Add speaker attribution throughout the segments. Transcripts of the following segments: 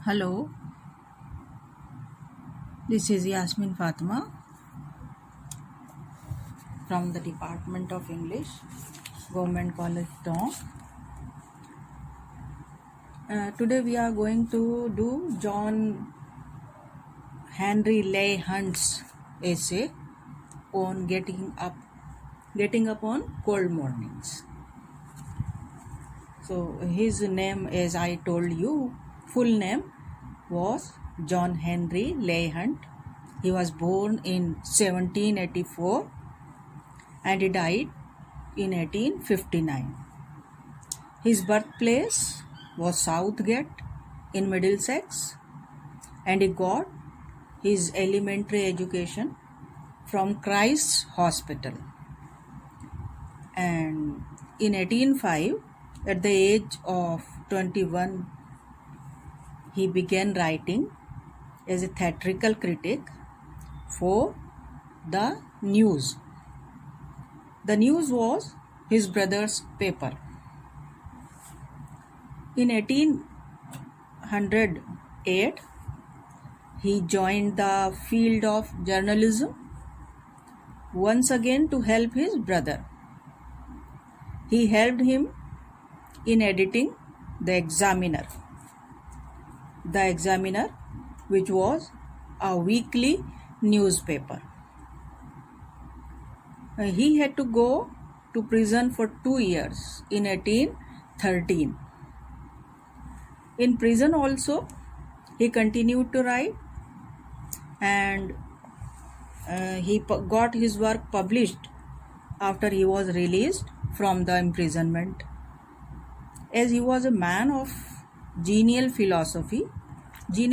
Speaker 1: Hello, this is Yasmin Fatma from the Department of English, Government College Tong. Today we are going to do John Henry Leigh Hunt's essay on getting up on cold mornings. So his name, as I told you, full name was John Henry Leigh Hunt. He was born in 1784 and he died in 1859. His birthplace was Southgate in Middlesex, and he got his elementary education from Christ's Hospital. And in 1805, at the age of 21, he began writing as a theatrical critic for the News. The News was his brother's paper. In 1808, he joined the field of journalism once again to help his brother. He helped him in editing The Examiner, which was a weekly newspaper. He had to go to prison for 2 years in 1813. In prison also, he continued to write, and he got his work published after he was released from the imprisonment. As he was a man of genial philosophy, he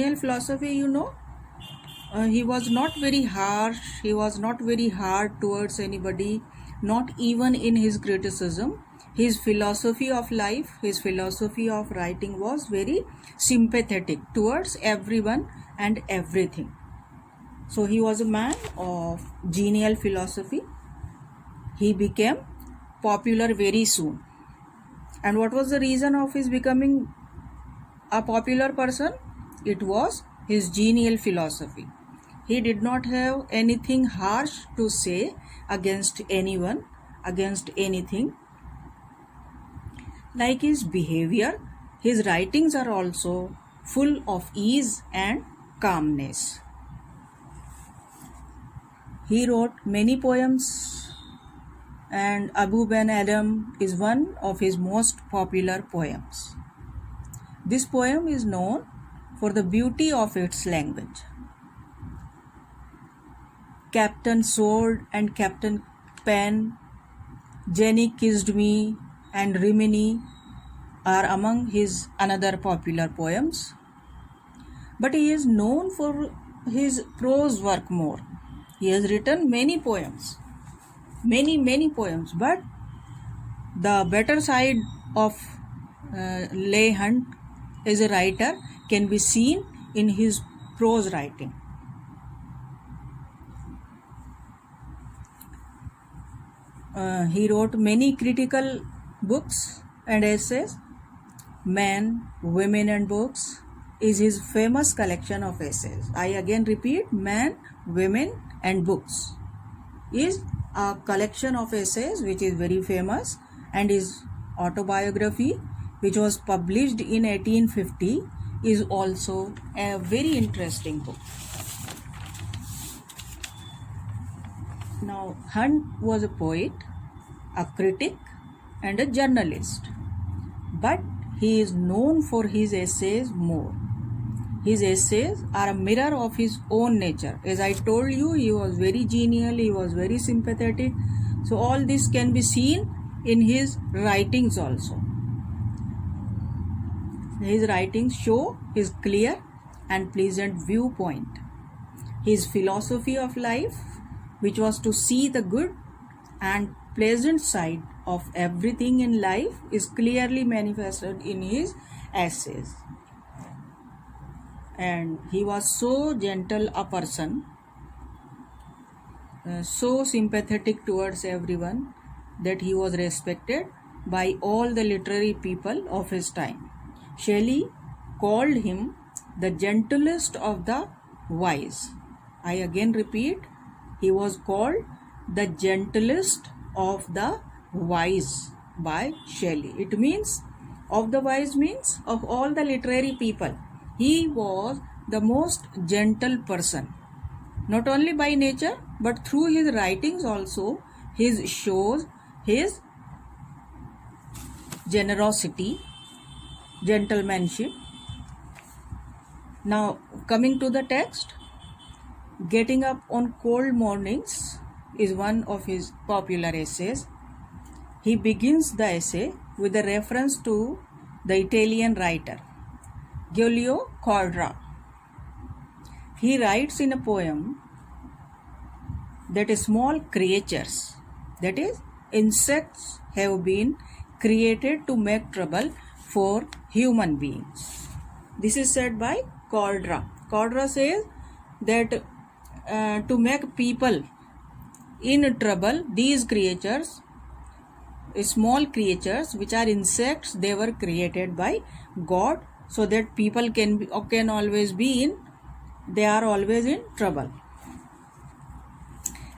Speaker 1: was not very harsh, he was not very hard towards anybody, not even in his criticism. His philosophy of life, his philosophy of writing was very sympathetic towards everyone and everything. So he was a man of genial philosophy. He became popular very soon. And what was the reason of his becoming a popular person? It was his genial philosophy. He did not have anything harsh to say against anyone, against anything. Like his behavior, his writings are also full of ease and calmness. He wrote many poems, and Abu Ben Adam is one of his most popular poems. This poem is known for the beauty of its language. Captain Sword and Captain Pen, Jenny Kissed Me, and Rimini are among his another popular poems. But he is known for his prose work more. He has written many poems, many poems, but the better side of Leigh Hunt as a writer can be seen in his prose writing. He wrote many critical books and essays. Men, Women and Books is his famous collection of essays. I again repeat, Men, Women and Books is a collection of essays which is very famous, and his autobiography, which was published in 1850, is also a very interesting book. Now, Hunt was a poet, a critic, and a journalist, but he is known for his essays more. His essays are a mirror of his own nature. As I told you, he was very genial, he was very sympathetic. So all this can be seen in his writings also. His writings show his clear and pleasant viewpoint. His philosophy of life, which was to see the good and pleasant side of everything in life, is clearly manifested in his essays. And he was so gentle a person, so sympathetic towards everyone, that he was respected by all the literary people of his time. Shelley called him the gentlest of the wise. I again repeat, he was called the gentlest of the wise by Shelley. It means, of the wise means of all the literary people, he was the most gentle person. Not only by nature, but through his writings also, he shows his generosity, gentlemanship. Now, coming to the text, getting up on cold mornings is one of his popular essays. He begins the essay with a reference to the Italian writer Giulio Codra. He writes in a poem that small creatures, that is, insects, have been created to make trouble for human beings. This is said by Codra. Codra says that to make people in trouble, these creatures, small creatures which are insects, they were created by God, so that people can always be in, they are always in trouble.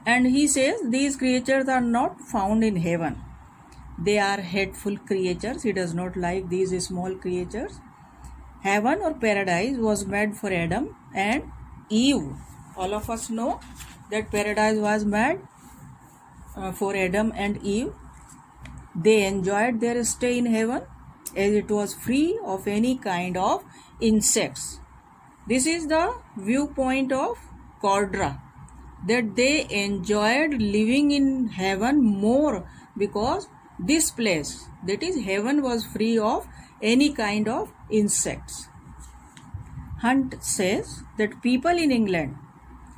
Speaker 1: And he says these creatures are not found in heaven. They are hateful creatures. He does not like these small creatures. Heaven or paradise was made for Adam and Eve. All of us know that paradise was made for Adam and Eve. They enjoyed their stay in heaven as it was free of any kind of insects. This is the viewpoint of Codra, that they enjoyed living in heaven more because this place, that is heaven, was free of any kind of insects. Hunt says that people in England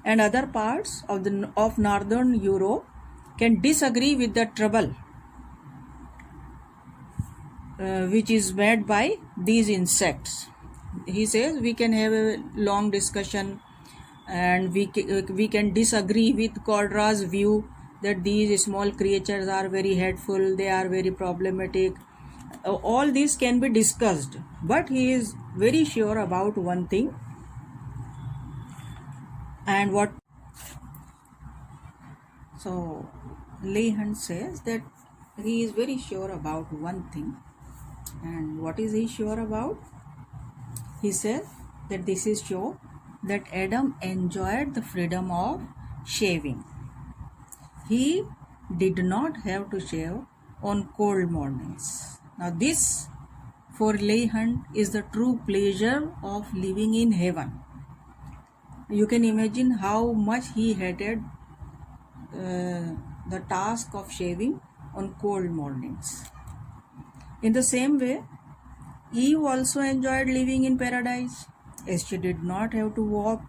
Speaker 1: and other parts of northern Europe can disagree with the trouble which is made by these insects. He says we can have a long discussion and we can disagree with Codra's view that these small creatures are very hateful, they are very problematic. All this can be discussed, but he is very sure about one thing. And what? So Leigh Hunt says that he is very sure about one thing. And what is he sure about? He says that this is sure that Adam enjoyed the freedom of shaving. He did not have to shave on cold mornings. Now this, for Leigh Hunt, is the true pleasure of living in heaven. You can imagine how much he hated the task of shaving on cold mornings. In the same way, Eve also enjoyed living in paradise, as she did not have to walk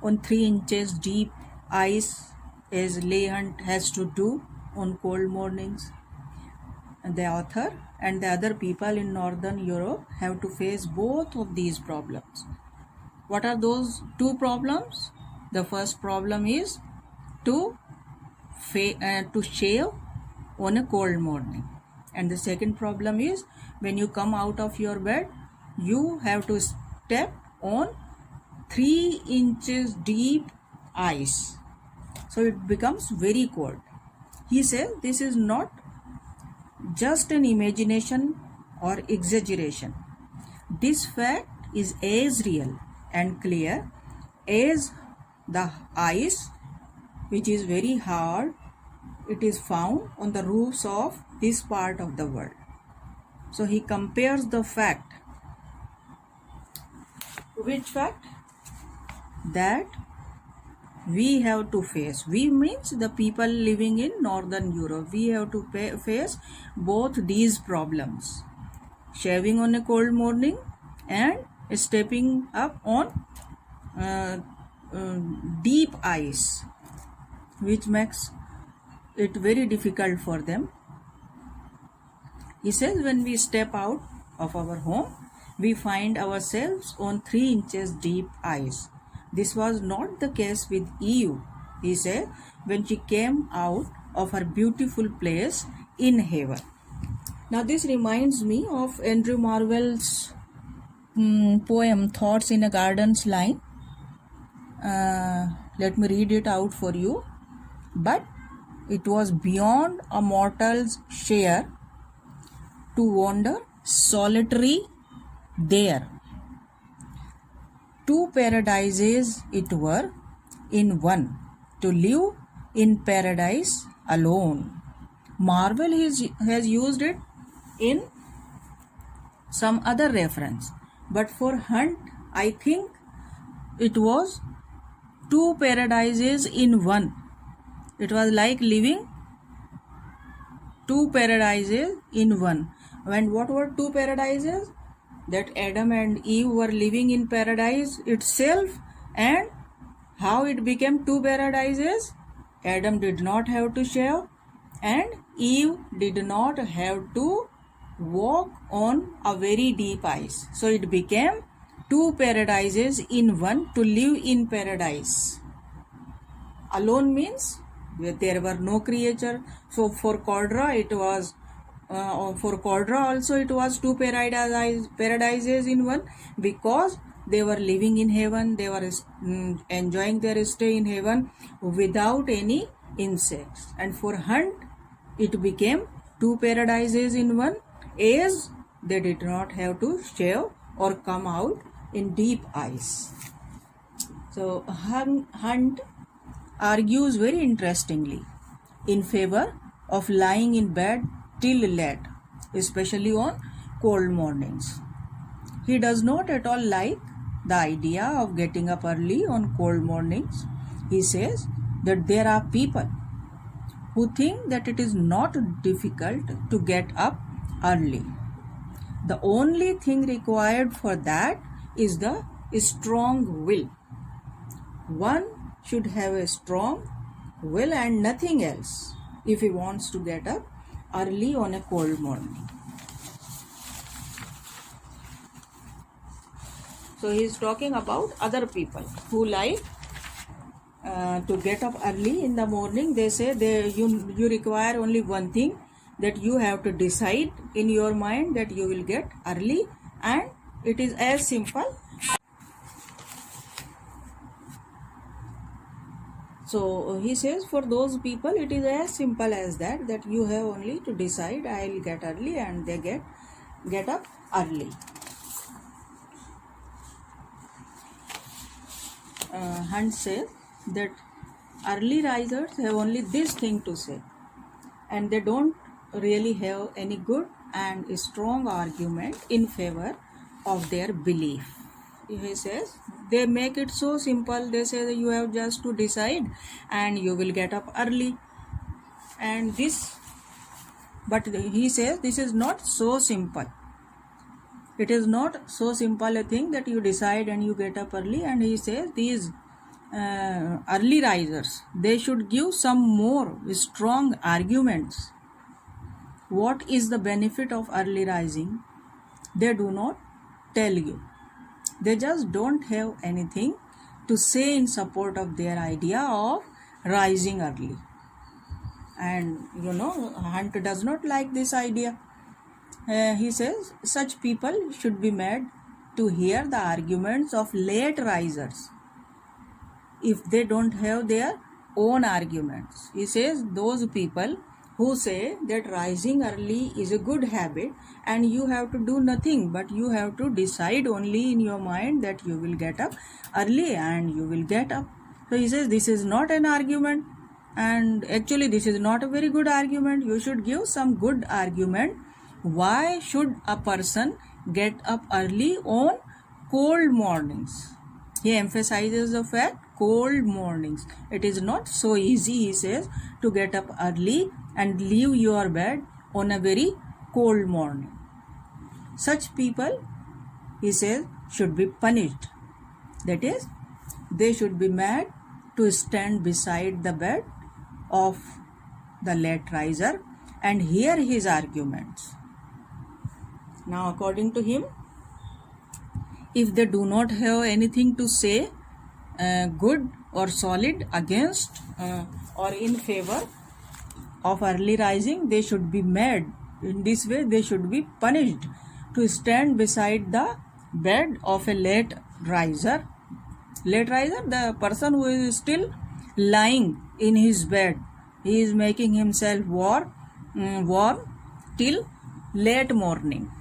Speaker 1: on 3 inches deep ice as Leigh Hunt has to do on cold mornings. And the author and the other people in northern Europe have to face both of these problems. What are those two problems? The first problem is to shave on a cold morning. And the second problem is when you come out of your bed, you have to step on 3 inches deep ice. So it becomes very cold. He says this is not just an imagination or exaggeration. This fact is as real and clear as the ice, which is very hard. It is found on the roofs of this part of the world. So he compares the fact. Which fact? That we have to face. We means the people living in northern Europe. We have to face both these problems. Shaving on a cold morning and stepping up on deep ice, which makes it very difficult for them. He says when we step out of our home, we find ourselves on 3 inches deep ice. This was not the case with Eve, he said, when she came out of her beautiful place in heaven. Now this reminds me of Andrew Marvell's poem Thoughts in a Garden's Line. Let me read it out for you. But it was beyond a mortal's share to wander solitary there. Two paradises it were in one, to live in paradise alone. Marvel has used it in some other reference, but for Hunt, I think it was two paradises in one. It was like living two paradises in one. And what were two paradises? That Adam and Eve were living in paradise itself, and how it became two paradises? Adam did not have to shave and Eve did not have to walk on a very deep ice. So it became two paradises in one, to live in paradise. Alone means there were no creature. So for Cordra it was also it was two paradises in one, because they were living in heaven, they were enjoying their stay in heaven without any insects. And for Hunt it became two paradises in one, as they did not have to shave or come out in deep ice. So Hunt argues very interestingly in favor of lying in bed till late, especially on cold mornings. He does not at all like the idea of getting up early on cold mornings. He says that there are people who think that it is not difficult to get up early. The only thing required for that is the strong will. One should have a strong will and nothing else if he wants to get up early on a cold morning. So he is talking about other people who like to get up early in the morning. They say you require only one thing, that you have to decide in your mind that you will get early, and it is as simple. So he says for those people it is as simple as that you have only to decide, I will get early, and they get up early. Hunt says that early risers have only this thing to say, and they don't really have any good and strong argument in favor of their belief. He says they make it so simple. They say that you have just to decide and you will get up early, and but he says this is not so simple. It is not so simple a thing that you decide and you get up early. And he says these early risers, they should give some more strong arguments. What is the benefit of early rising? They do not tell you. They just don't have anything to say in support of their idea of rising early. And Hunt does not like this idea. He says such people should be made to hear the arguments of late risers if they don't have their own arguments. He says those people who say that rising early is a good habit and you have to do nothing, but you have to decide only in your mind that you will get up early and you will get up. So he says this is not an argument, and actually this is not a very good argument. You should give some good argument. Why should a person get up early on cold mornings? He emphasizes the fact cold mornings. It is not so easy, he says, to get up early and leave your bed on a very cold morning. Such people, he says, should be punished. That is, they should be made to stand beside the bed of the late riser and hear his arguments. Now, according to him, if they do not have anything to say good or solid against or in favor of early rising, they should be made. In this way, they should be punished to stand beside the bed of a late riser. Late riser, the person who is still lying in his bed. He is making himself warm till late morning.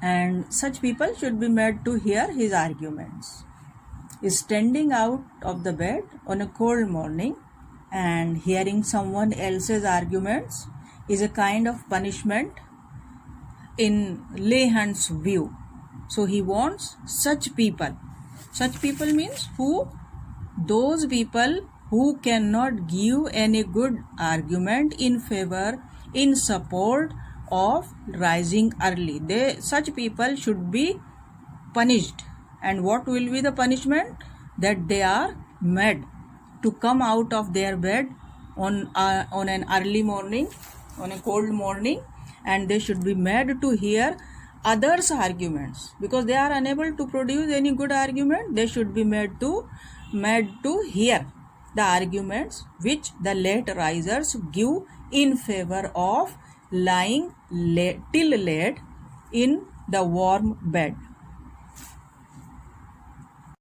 Speaker 1: And such people should be made to hear his arguments. Standing out of the bed on a cold morning and hearing someone else's arguments is a kind of punishment in layman's view. So he wants such people. Such people means who? Those people who cannot give any good argument in favor, in support of rising early. Such people should be punished. And what will be the punishment? That they are made to come out of their bed on an early morning, on a cold morning, and they should be made to hear others' arguments, because they are unable to produce any good argument. They should be made to hear the arguments which the late risers give in favor of lying till late in the warm bed.